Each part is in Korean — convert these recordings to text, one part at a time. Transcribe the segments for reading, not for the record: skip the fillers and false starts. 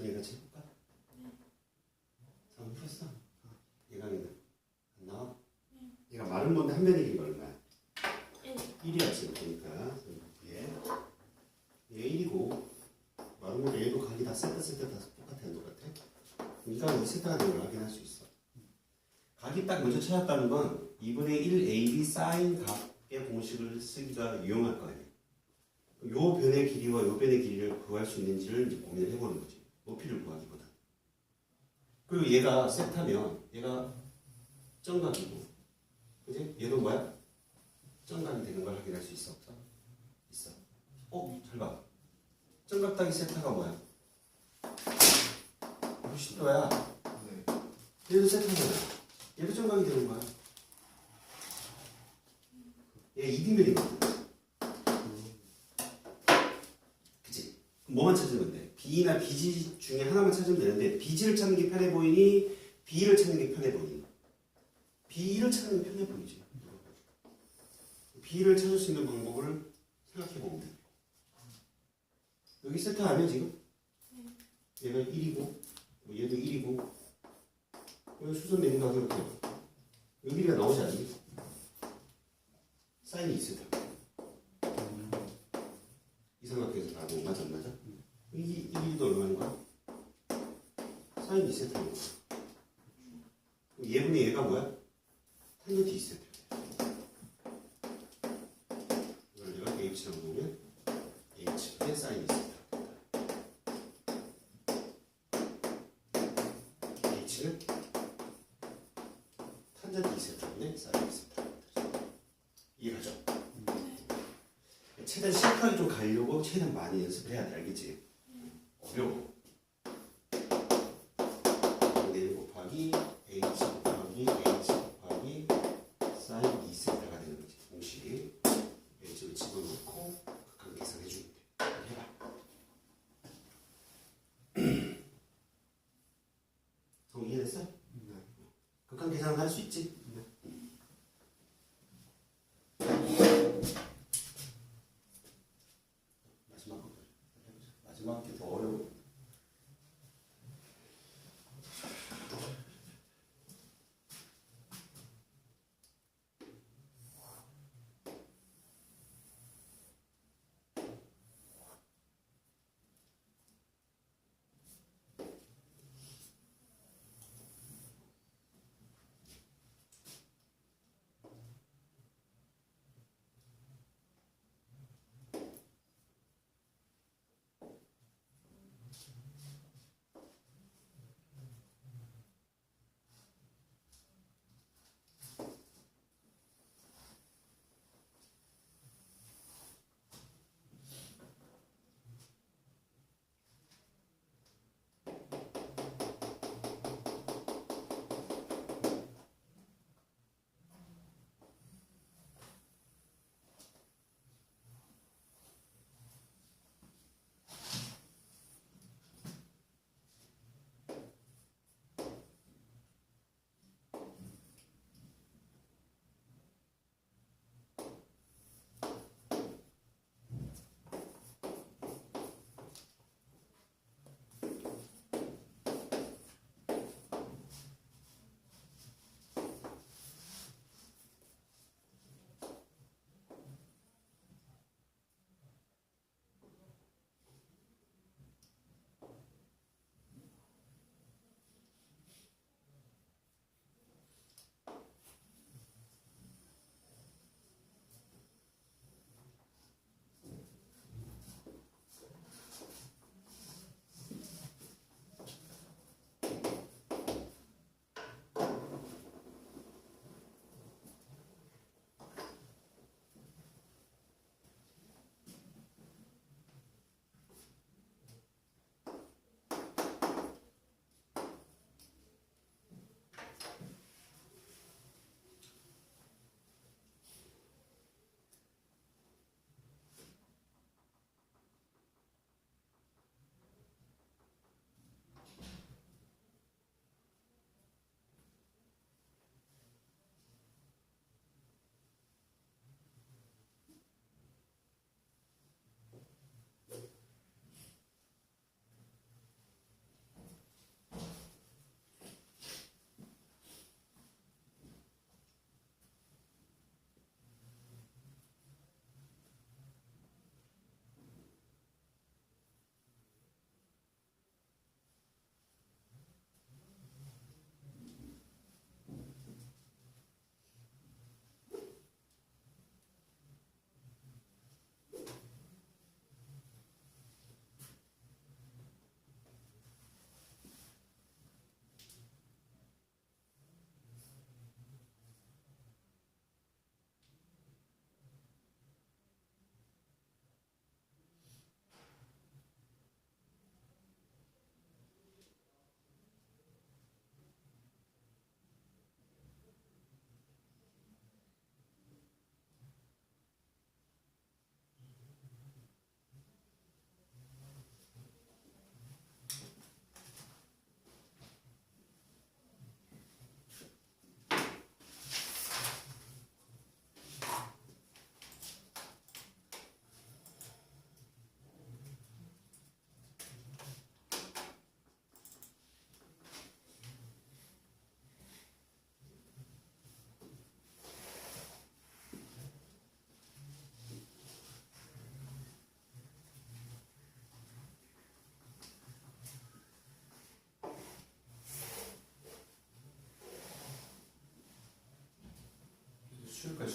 얘 같이 해볼까? 한번 풀었어? 얘가는 안 나와? 얘가 마른 건데 한 변의 길이가 얼마야? 1이었지. 그러니까 얘 1이고 마른 건데 얘도 각이 다 세타 다 똑같아. 그러니까 이 세타가 되는 걸 확인할 수 있어. 각이 딱 먼저 찾았다는 건 2분의 1 AB 사인 각의 공식을 쓰기가 유용할 거 아니야. 요 변의 길이와 요 변의 길이를 구할 수 있는지를 이제 고민을 해보는 거지. 높이를 구하기보다. 그리고 얘가 세타면 얘가 정각이고, 그지? 얘도 뭐야? 정각이 되는 걸 확인할 수 있어, 없어? 있어. 잘 봐. 정각 따기 세타가 뭐야? 90도야. 얘도 세타잖아. 얘도 정각이 되는 거야. 얘 이등변이거든. 그치? 뭐만 찾으면 돼? B나 BG 중에 하나만 찾으면 되는데 BG를 찾는 게 편해 보이니? B를 찾는 게 편해 보이니? B를 찾는 게 편해 보이지. B를 찾을 수 있는 방법을 생각해 보면 돼. 여기 세타 아니야 지금? 얘가 1이고 얘도 1이고 여기 수선 내는 거 이렇게 여기 길이가 나오지 않니? 사인이 2세타. 이 삼각형에서 나도 맞아 안 맞아? 이 길이도 얼마인 거야? 사인 2세타인 거야. 얘분의 얘가 뭐야? 탄젠트 2세타. 이걸 내가 H라고 보면 H분의 사인 2세타. H는 탄젠트 2세타분의 사인 2세타. 이해가죠? 최대한 심하게 좀 가려고 최대한 많이 연습해야 돼. 알겠지? 어려워. 4 곱하기 H 곱하기 H 곱하기 사인 2세타가 되는 거지. 공식. H를 집어넣고 극한 계산해 주면 돼. 해봐. 성 이해됐어? 네. 극한 계산을 할 수 있지? 네. 마지막 게 더 어려워.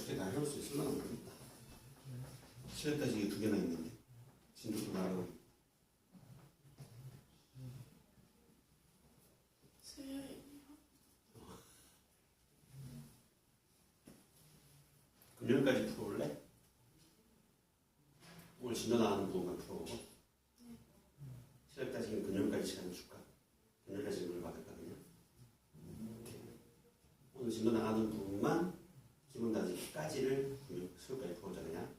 어떻게 다 해올 수 있을까 모르겠다. 시간 따지기 2개나 있는데 진도도 나가고. 금요일까지 풀어올래? 오늘 진도 나가는 부분만 풀어보고. 시간 따지기는 금요일까지 시간 줄까? 금요일까지 이걸 받을까 그냥? 오늘 진도 나가는 부분만 기본 따지기까지를 수요일까지 풀어보자 그냥.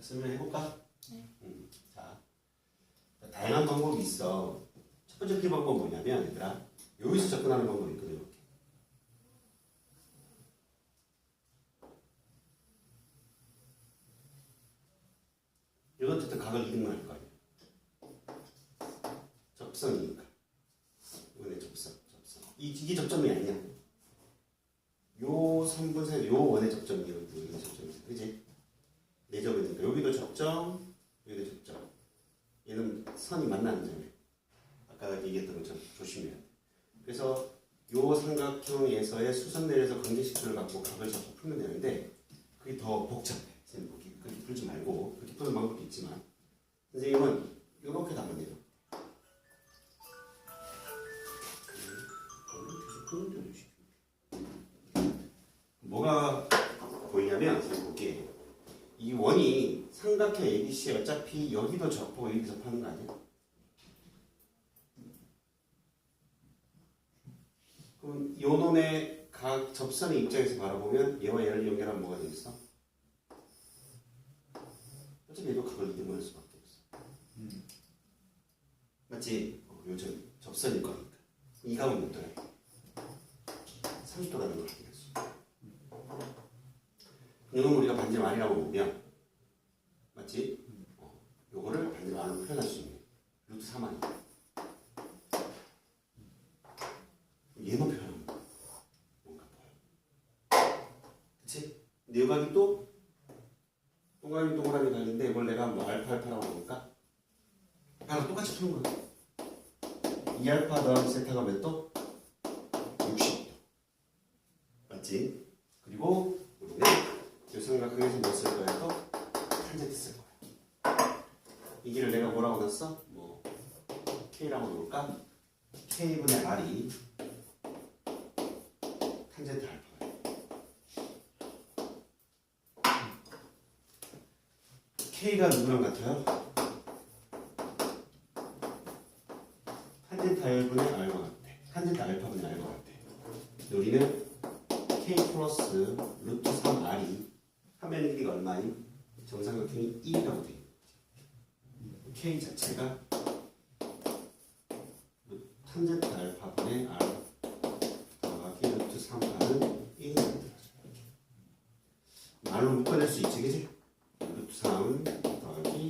설명해볼까? 네. 자, 다양한 방법이 있어. 첫 번째 그 방법은 뭐냐면, 얘들아, 여기서 접근하는 방법이 있거든, 이렇게. 이건 어쨌든 각을 이등만 할 거 아니야. 접선이니까. 이번에 접선. 이게 접점이 아니야. 요 3분의 요 원의 접점이에요. 여기 접점이야. 그지? 네 점이니까 여기도 접점, 여기도 접점. 얘는 선이 만나는 점이에요. 아까 얘기했던 것처럼 조심해야 돼. 그래서 요 삼각형에서의 수선 내에서 관계식들을 갖고 각을 잡고 풀면 되는데 그게 더 복잡해. 선생님 보기 그렇게 풀지 말고 그렇게 푸는 방법도 있지만 선생님은 이렇게 답하면 0이 삼각형 ABC에 어차피 여기도 접하고 여기도 접하는 거 아니야? 그럼 요 놈의 각 접선의 입장에서 바라보면 얘와 얘를 연결하면 뭐가 되겠어? 어차피 얘도 각을 이등분할 수밖에 없어. 맞지? 요 접선일 거니까. 이 각은 몇 도야? 30도라는 걸 확인했어. 이건 우리가 반지름R이라고 보면 맞지? 요거를 반지름R로 표현할 수 있는 루트 3R이야. 얘만 표현하면 뭔가 보여. 그치? 근데 요 각이 또 동그라미 각인데 이걸 내가 뭐 알파라고 하니까 나랑 똑같이 푸는 거야. 2알파 더하기 세타가 몇 도? 60도. 맞지? 그리고 우리는 이 삼각형에서 뭐 쓸 거야? 또 탄젠트 쓸 거야. 이 길을 내가 뭐라고 놨어? 뭐 K라고 놓을까? K분의 R이 탄젠트 알파야. K가 누구랑 같아요? 탄젠트 R분의 R과 같아. 탄젠트 알파분의 R과 같아. 우리는 K 플러스 루트 3R이 화면의 길이가 얼마인? 정삼각형이 1이라고 돼 있는 거지. K 자체가 탄젠트 알파분의 R 더하기 루트 3R은 1이 만들어져. 말로 묶어낼 수 있지, 그지? 루트 3 더하기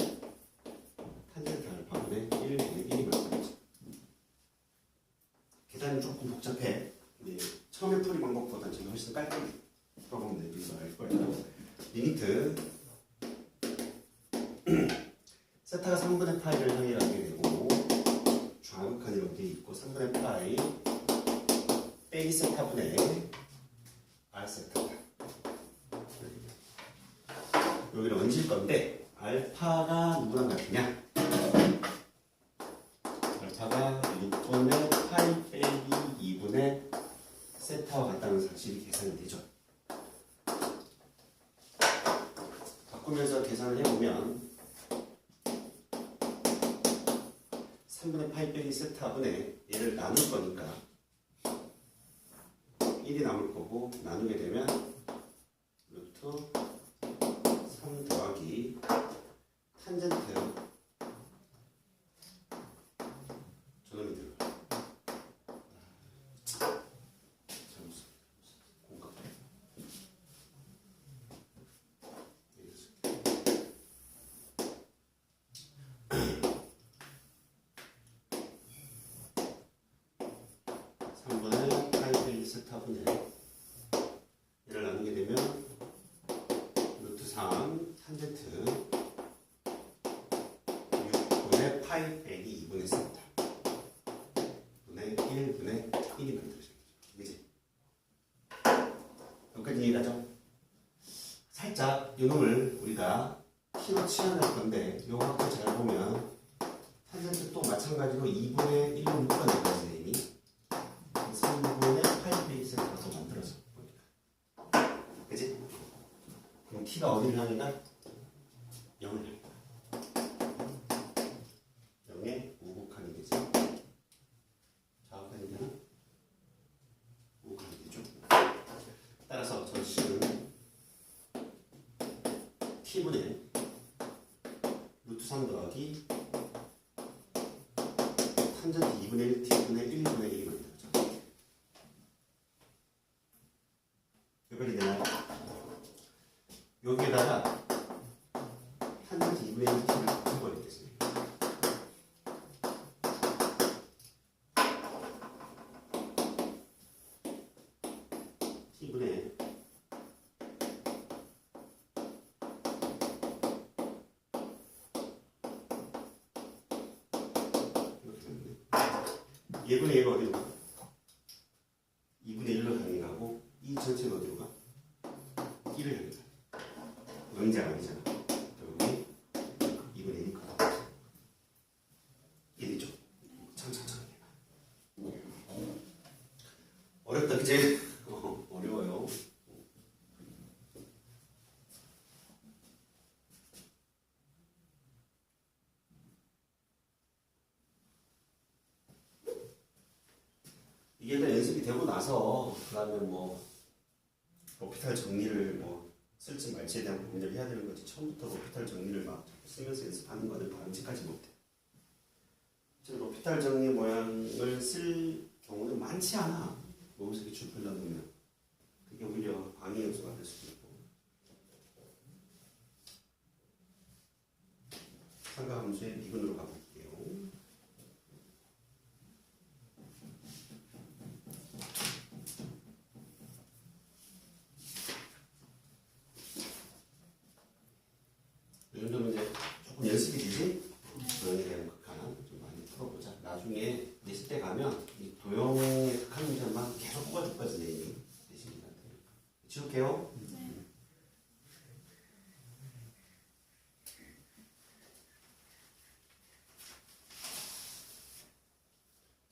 탄젠트 알파분의 1 분의 1이 만들어져. 계산이 조금 복잡해. 근데 처음에 풀이 방법보다 지금 훨씬 깔끔해. 풀어보면 내비서 알 거예요. 리미트 세타가 3분의 파이를 향해 가게 되고 좌극한 이렇게 있고 3분의 파이 빼기 세타분의 R 세타다. 여기를 얹을 건데 알파가 누구랑 같으냐? 알파가 6분의 파이 빼기 2분의 세타와 같다는 사실이 계산이 되죠. 바꾸면서 계산을 해보면 3분의 파이 빼기 세타분의 얘를 나눌 거니까 1이 남을 거고 나누게 되면 루트 3 더하기 탄젠트 저놈이 들어가요. 공각 3분의 파이 빼기 세타분의 얘를 나누게 되면 루트 3 탄젠트 6분의 파이 빼기 2분의 세타 분의 1분의 1이 만들어져요. 그치? 여기까지 이해가죠? 살짝 이놈을 우리가 키로 치환할 건데 요 각도 잘 보면 탄젠트 또 마찬가지로 2분의 1로 묶어낼 거야 선생님이. 3분의 파이 빼기 세타가 또 만들어져 보니까. 그치? 그럼 t가 어디를 향해가? 0을 향해가. 0에 우극한이 되지. 좌극한이 되나? 우극한이 되죠. 따라서 저 식은 t분의 루트 3 더하기 탄젠트 2분의 1 t분의 1분의 1이 만들어져. 여기까지 되나요? 여기에다가 탄젠트 2분의 1 t를 붙여버리겠습니다. t분의 얘분의 얘가 어디로 가? 2분의 1로 향해 가고 이 전체가 어디로 가? 1을 향해 가. 영재가 아니잖아. 여기 2분의 1이 가. 1이죠. 천천히 해봐. 어렵다 그제? 어려워요. 되고 나서 그다음에 뭐 로피탈 정리를 뭐 쓸지 말지에 대한 고민을 해야 되는 거지. 처음부터 로피탈 정리를 막 쓰면서 연습하는 거는 바람직하지 못해. 로피탈 정리 모양을 쓸 경우는 많지 않아. 모의고사 기출 풀다 보면 그게 오히려 방해 요소가 될 수도 있고. 삼각함수의 미분으로 가볼게요. 이 정도면 이제 조금 연습이 되지? 도형에 대한 극한 좀 많이 풀어보자. 나중에 내실 때 가면 이 도형의 극한 문제만 계속 뽑아줄 거야, 선생님이. 내신기한테. 지울게요.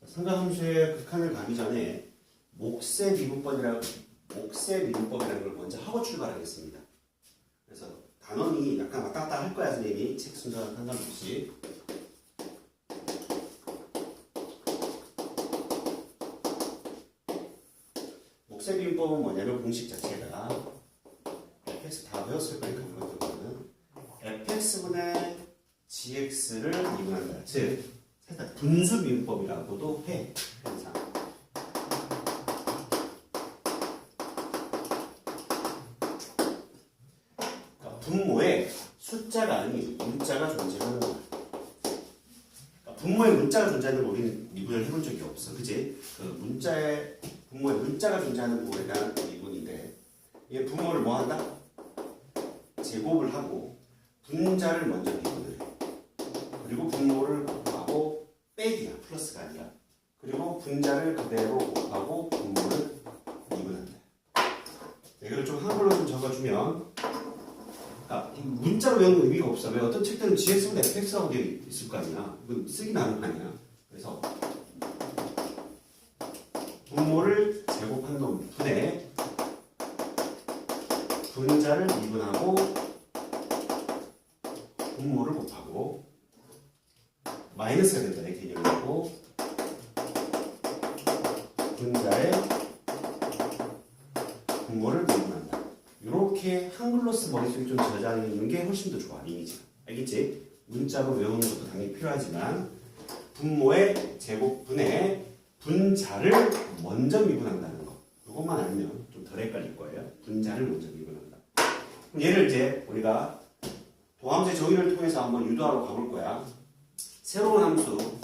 삼각함수의 극한을 가기 전에 목세 미분법이라는 걸 먼저 하고 출발하겠습니다. 그래서 단원이 약간 왔다 갔다 할 거야, 선생님이. 책 순서랑 상관없이. 목세 미분법은 뭐냐면 공식 자체가 fx 다 배웠을 거니까 그것들은 fx분의 gx를 미분한다. 즉 살짝 분수 미분법이라고도 해. 항상. 그러니까 분모에 숫자가 아닌 문자가 존재하는 거야. 그러니까 분모에 문자가 존재하는 걸 우리는 미분을 해본 적이 없어. 그치? 그 분모에 문자가 존재하는 부분에 대한 미분인데, 이게 분모를 뭐 한다? 제곱을 하고 분자를 먼저 미분을 해. 그리고 분모를 곱하고 빼기야. 플러스가 아니라. 그리고 분자를 그대로 곱하고 분모를 미분한다. 이걸 좀 한글로 좀 적어주면, 문자로 외우는 의미가 없어. 왜 어떤 책들은 gx보다 fx라고 되어 있을 거 아니야. 이건 쓰긴 하는 거 아니야. 그래서 분모를 제곱한 놈 분에 분자를 미분하고 분모를 곱하고 마이너스가 된다는 개념이고 분자에 분모를 미분한다. 이렇게 한글로 쓴 머릿속에 좀 저장하는 게 훨씬 더 좋아. 이미지가. 알겠지? 문자로 외우는 것도 당연히 필요하지만 분모의 제곱분의 분자를 먼저 미분한다는 거. 이것만 알면 좀 덜 헷갈릴 거예요. 분자를 먼저 미분한다. 그럼 얘를 이제 우리가 도함수의 정의를 통해서 한번 유도하러 가볼 거야. 새로운 함수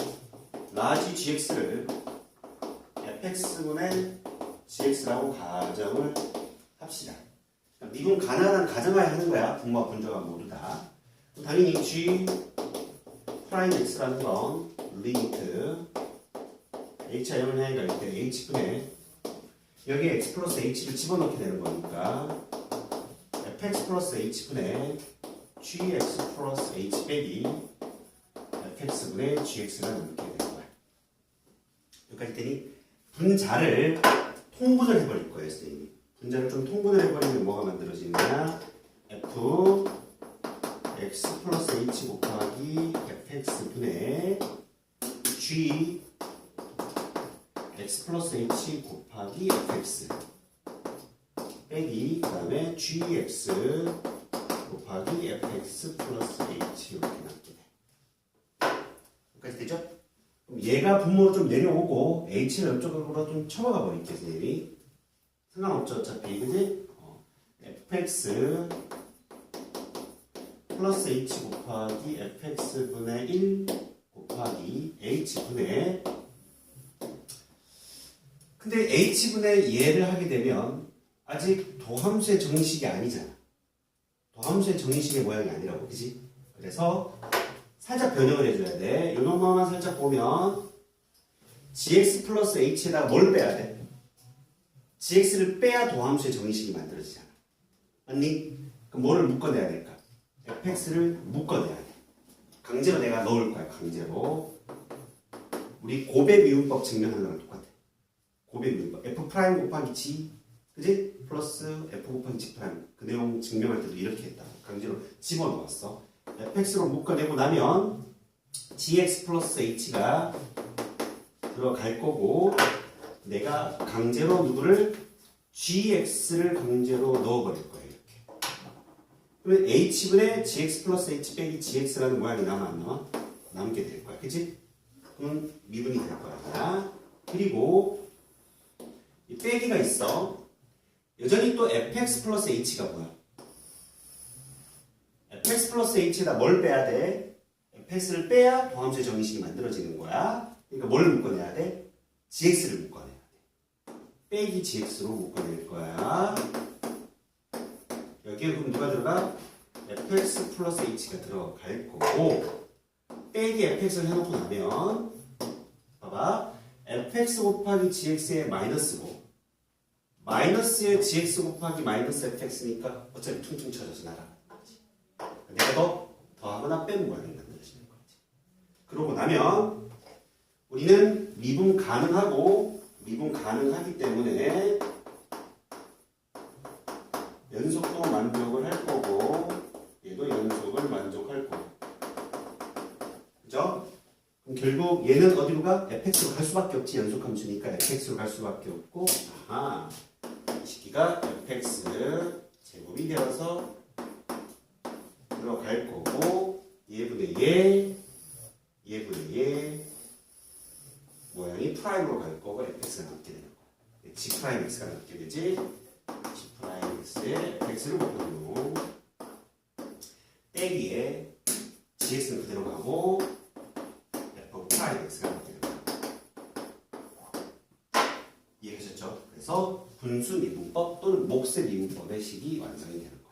라지 gx를 fx분의 gx라고 가정을 합시다. 미분 가능한 가정하에 하는 거야. 분모와 분자가 모두 다. 당연히 g 프라임 x라는 건 리미트 h가 0을 향해 갈 때 h분의 여기에 x 플러스 h를 집어넣게 되는 거니까 fx 플러스 h분의 gx 플러스 h 빼기 fx분의 gx가 남게 되는 거야. 여기까지 했더니 분자를 통분을 해버릴 거예요, 선생님이. 분자를 좀 통분을 해버리면 뭐가 만들어지느냐? f x 플러스 h 곱하기 fx분의 g x 플러스 h 곱하기 fx 빼기 그 다음에 gx 곱하기 fx 플러스 h 이렇게 남게 돼. 여기까지 되죠? 그럼 얘가 분모로 좀 내려오고 h를 옆쪽으로 좀 쳐박아 버릴게요, 선생님이. 상관없죠, 어차피. 그지? fx 플러스 h 곱하기 fx분의 1 곱하기 h분의 근데 h분의 얘를 하게 되면 아직 도함수의 정의식이 아니잖아. 도함수의 정의식의 모양이 아니라고, 그지? 그래서 살짝 변형을 해줘야 돼. 요 놈만 살짝 보면 gx 플러스 h에다가 뭘 빼야 돼? gx를 빼야 도함수의 정의식이 만들어지잖아. 맞니? 그럼 뭐를 묶어내야 될까? fx를 묶어내야 돼. 강제로 내가 넣을 거야, 강제로. 우리 곱의 미분법 증명하는 거랑 똑같아. 곱의 미분법. f 프라임 곱하기 g, 그지? 플러스 f 곱하기 g 프라임. 그 내용 증명할 때도 이렇게 했다. 강제로 집어넣었어. fx로 묶어내고 나면 gx 플러스 h가 들어갈 거고 내가 강제로 누구를 gx를 강제로 넣어버릴 거예요. 이렇게. 그러면 h분의 gx 플러스 h 빼기 gx라는 모양이 남아 안 남아? 남게 될 거야. 그치? 그럼 미분이 될 거야. 그리고 이 빼기가 있어. 여전히 또 fx 플러스 h가 뭐야? fx 플러스 h에다 뭘 빼야 돼? fx를 빼야 도함수의 정의식이 만들어지는 거야. 그러니까 뭘 묶어내야 돼? gx를 묶어내야 돼. 빼기 gx로 묶어낼 거야. 여기에 그럼 누가 들어가? fx 플러스 h가 들어갈 거고, 빼기 fx를 해놓고 나면 봐봐, fx 곱하기 gx의 마이너스고 마이너스의 gx 곱하기 마이너스 fx니까 어차피 퉁퉁 쳐져서 나가. 내가 더하거나 빼는 모양이 만들어지는 거지. 그러고 나면 우리는 미분 가능하기 때문에 연속도 만족을 할 거고 얘도 연속을 만족할 거고, 그죠? 그럼 결국 얘는 어디로 가? fx로 갈 수밖에 없지. 연속함수니까 fx로 갈 수밖에 없고, 아하, 이 식기가 fx 제곱이 되어서 들어갈 거고, 얘분의 얘 모양이 프라임으로 갈 거고 fx가 남게 되는 거야. g 프라임 x가 남게 되지. g 프라임 x에 fx를 묶어놓고 빼기에 gx는 그대로 가고 f 프라임 x가 남게 되는 거야. 이해하셨죠? 그래서 분수 미분법 또는 몫의 미분법의 식이 완성이 되는 거야.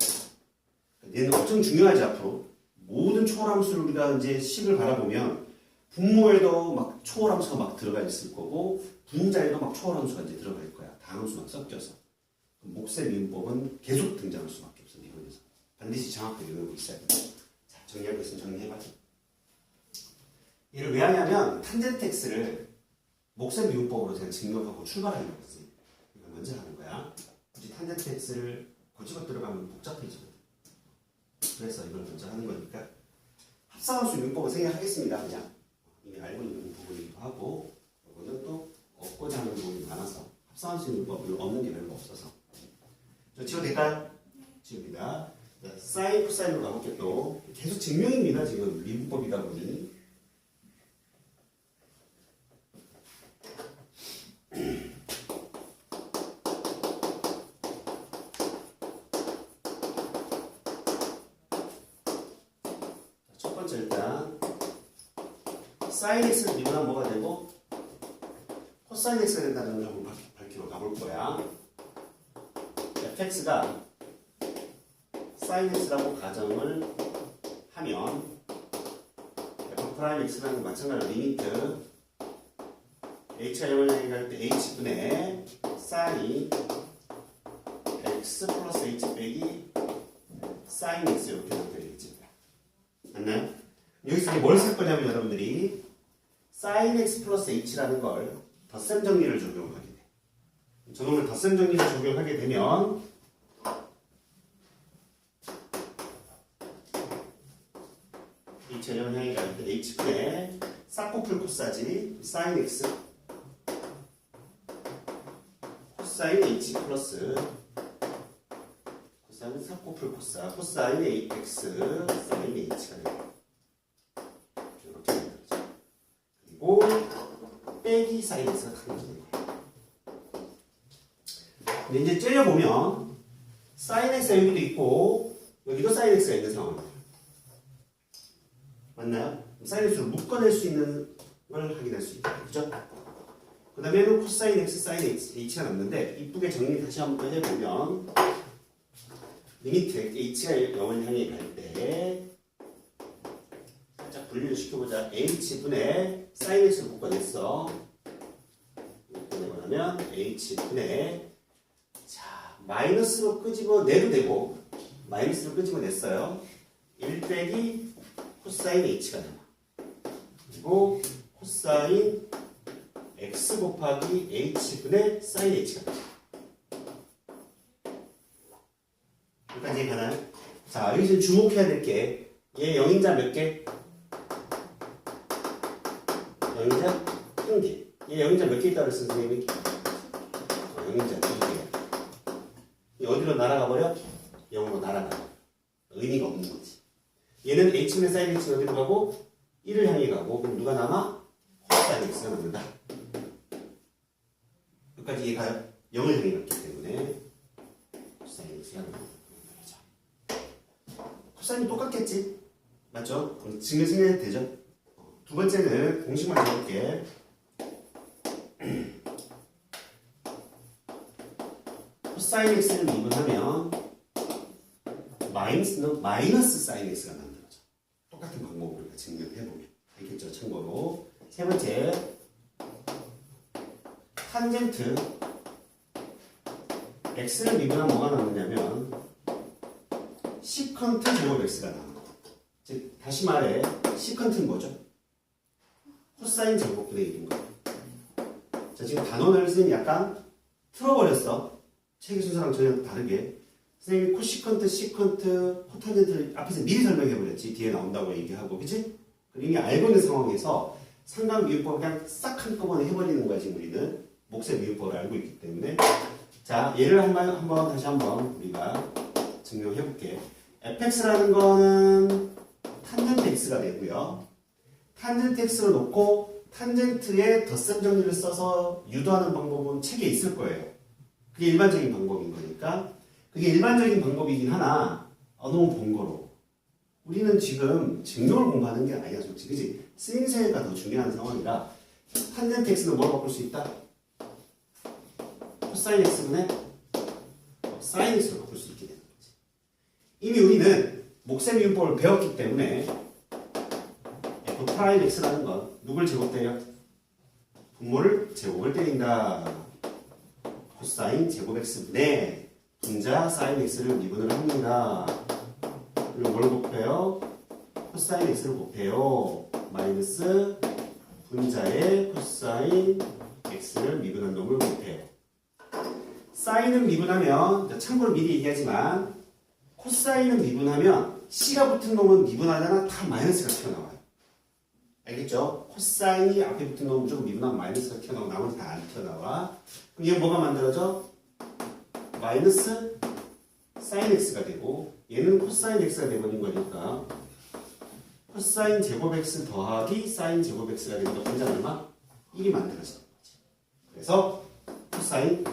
얘는 엄청 중요하지. 앞으로 모든 초월함수를 우리가 이제 식을 바라보면 분모에도 막 초월함수가 막 들어가 있을 거고 분자에도 막 초월함수가 이제 들어갈 거야. 다함수만 섞여서. 몫의 미분법은 계속 등장할 수밖에 없어. 미분에서 반드시 정확하게 외우고 있어야 돼. 자, 정리하고 있으면 정리해봐. 얘를 왜 하냐면 탄젠트 x를 몫의 미분법으로 그냥 증명하고 출발하려고 했지. 이거 먼저 하는 거야. 굳이 탄젠트 x를 고집어 들어가면 복잡해지거든. 그래서 이걸 먼저 하는 거니까 합성함수 미분법을 생략하겠습니다. 그냥 이미 알고 있는 부분이기도 하고, 이거는 또 얻고자 하는 부분이 많아서 합성함수 미분법을 얻는 게 별로 없어서. 지워도 될까요? 지웁니다. 사인, 코사인으로 가볼게요. 또 계속 증명입니다. 지금 미분법이다 보니. 첫 번째 일단 사인 x를 미분하면 뭐가 되고 코사인 x가 된다는 걸 한번 밝히러 가볼 거야. fx가 sin x라고 가정을 하면 f 프라임 x라는 마찬가지로 리미트 h가 0을 향해 갈 때 h분의 sin x 플러스 h 빼기 sin x 이렇게 되겠지. 맞나요? 여기서 이제 뭘 쓸 거냐면 여러분들이 sin x 플러스 h라는 걸 덧셈 정리를 적용하게 돼. 저놈을 덧셈 정리를 적용하게 되면 h가 0을 향해 갈 때 h분의 싹코풀 코사지 sin x 코사인 h 플러스 코사인 싹코풀 코사 코사인 x sin h가 됩니다. 이렇게 됩니다. 그리고 빼기 sin x가 강조되는 거예요. 근데 이제 째려보면 sin x가 여기도 있고 여기도 sin x가 있는 상황입니다. 맞나요? sin x를 묶어낼 수 있는 걸 확인할 수 있다. 그죠? 그 다음에는 코사인 x, 사인 h가 남는데 이쁘게 정리 다시 한번 해보면 리미트 h가 0을 향해 갈 때 살짝 분리를 시켜보자. h분의 사인 x를 묶어냈어. 묶어내고 나면 h분의 자 마이너스로 끄집어내도 되고 마이너스로 끄집어냈어요. 1 빼기 코사인 h가 남아. 그리고 코사인 x 곱하기 h분의 사인 h가 남아. 여기까지 가나요? 자, 여기서 주목해야 될 게 얘 영인자 몇 개? 영인자 1개. 얘 영인자 몇 개 있다고 그랬어, 선생님이? 0인지 안 되게 어디로 날아가 버려? 0으로 날아가. 의미가 없는 거지. 얘는 h는 sin x는 어디로 가고 1을 향해 가고 그럼 누가 남아? 코사인 x가 남는다. 여기까지 이해가요? 0을 향해 갔기 때문에 코사인 x가 남는다. 코사인이 똑같겠지? 맞죠? 그럼 증명해도 되죠? 두 번째는 공식만 해볼게. 코사인 x를 미분하면 마이너스 사인 x가 만들어져. 똑같은 방법으로 우리가 증명해보면 알겠죠? 참고로 세 번째 탄젠트 x를 미분하면 뭐가 나오냐면 시컨트 제곱 x가 나와. 즉 다시 말해 시컨트는 뭐죠? 코사인 제곱분의 1인 거야. 자 지금 단원을 선생님이 약간 틀어버렸어. 책의 순서랑 전혀 다르게. 선생님이 코시컨트, 시컨트, 코탄젠트를 앞에서 미리 설명해버렸지. 뒤에 나온다고 얘기하고, 그치? 그리고 이미 알고 있는 상황에서 상관미분법을 그냥 싹 한꺼번에 해버리는 거야, 지금 우리는. 몫의 미분법을 알고 있기 때문에. 자, 얘를 다시 한번 우리가 증명해볼게. fx라는 거는 탄젠트 x가 되고요. 탄젠트 x를 놓고 탄젠트의 덧셈 정리를 써서 유도하는 방법은 책에 있을 거예요. 그게 일반적인 방법인 거니까. 그게 일반적인 방법이긴 하나 너무 번거로워. 우리는 지금 증명을 공부하는 게 아니야 솔직히. 그치? 쓰임새가 더 중요한 상황이라 탄젠트 x는 뭐로 바꿀 수 있다? 코사인 x분의 사인 x로 바꿀 수 있게 되는 거지. 이미 우리는 몫의 미분법을 배웠기 때문에 f 프라임 x라는 건 누굴 제곱 때려? 분모를 제곱을 때린다. 코사인 제곱 x분의 분자 사인 x를 미분을 합니다. 그리고 뭘 곱해요? 코사인 x를 곱해요. 마이너스 분자의 코사인 x를 미분한 놈을 곱해요. 사인은 미분하면 참고로 미리 얘기하지만 코사인은 미분하면 c가 붙은 놈은 미분하잖아. 다 마이너스가 튀어나와요. 알겠죠? 코사인이 앞에 붙은 놈은 무조건 미분하면 마이너스가 튀어나오고 나머지 다 안 튀어나와. 그럼 얘는 뭐가 만들어져? 마이너스 사인 x가 되고 얘는 코사인 x가 되버린 거니까 코사인 제곱 x 더하기 사인 제곱 x가 되니까 분자는 얼마? 1이 만들어지는 거지. 그래서 코사인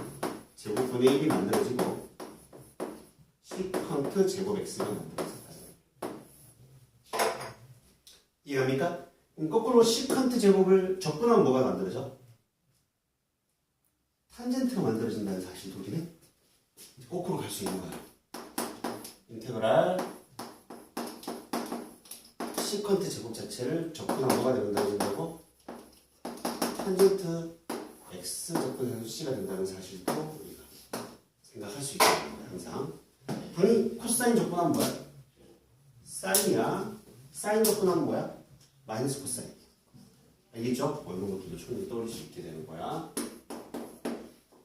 제곱분의 1이 만들어지고 시컨트 제곱 x가 만들어진다. 이해합니까? 그럼 거꾸로 시컨트 제곱을 접근하면 뭐가 만들어져? 탄젠트가 만들어진다는 사실도 우리는 거꾸로 갈 수 있는 거야. 인테그랄 시컨트 제곱 자체를 접근하면 뭐가 된다고? 탄젠트 x 접근해서 c가 된다는 사실도 우리가 생각할 수 있는 거야. 항상. 당연히 코사인 접근하면 뭐야? 사인이야. 사인 접근하면 뭐야? 마이너스 코사인. 알겠죠? 이런 것들도 충분히 떠올릴 수 있게 되는 거야.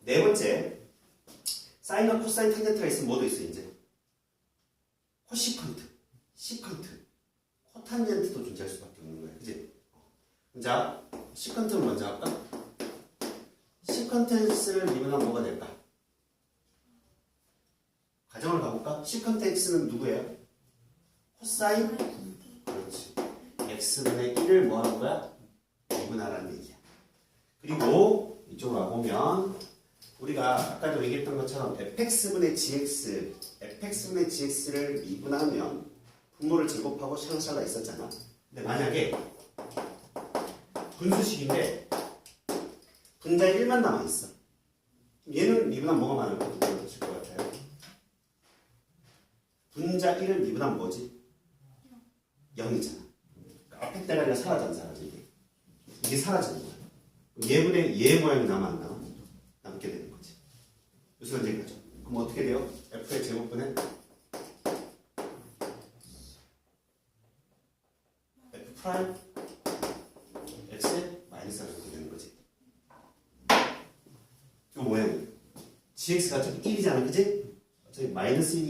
네 번째, 사인과 코사인 탄젠트가 있으면 뭐도 있어 이제? 코시컨트, 시컨트, 코탄젠트도 존재할 수밖에 없는 거야. 그치? 자, 시컨트를 먼저 할까? 시컨트 x를 미분하면 뭐가 될까? 가정을 가볼까? 시컨트 x는 누구예요? 코사인? 그렇지. x분의 1을 뭐 하는 거야? 미분하라는 얘기야. 그리고 이쪽으로 와보면 우리가 아까도 얘기했던 것처럼 fx분의 gx, fx분의 gx를 미분하면 분모를 제곱하고 샬라샬라 있었잖아. 근데 만약에 분수식인데 분자 1만 남아있어. 얘는 미분하면 뭐가 많을 것 같아요? 분자 1을 미분하면 뭐지? 0이잖아. 앞에 대가리가 사라져 안 사라져 이게? 이게 사라지는 거야. 얘분의 얘 모양이 남아 안 남아? 남게 되는 거지. 무슨 말인지 알죠? 그럼 어떻게 돼요? f의 제곱분의 f 프라임 x의 마이너스가 이렇게 되는 거지. 이거 뭐야? gx가 어차피 1이잖아, 그치? 어차피 마이너스 1이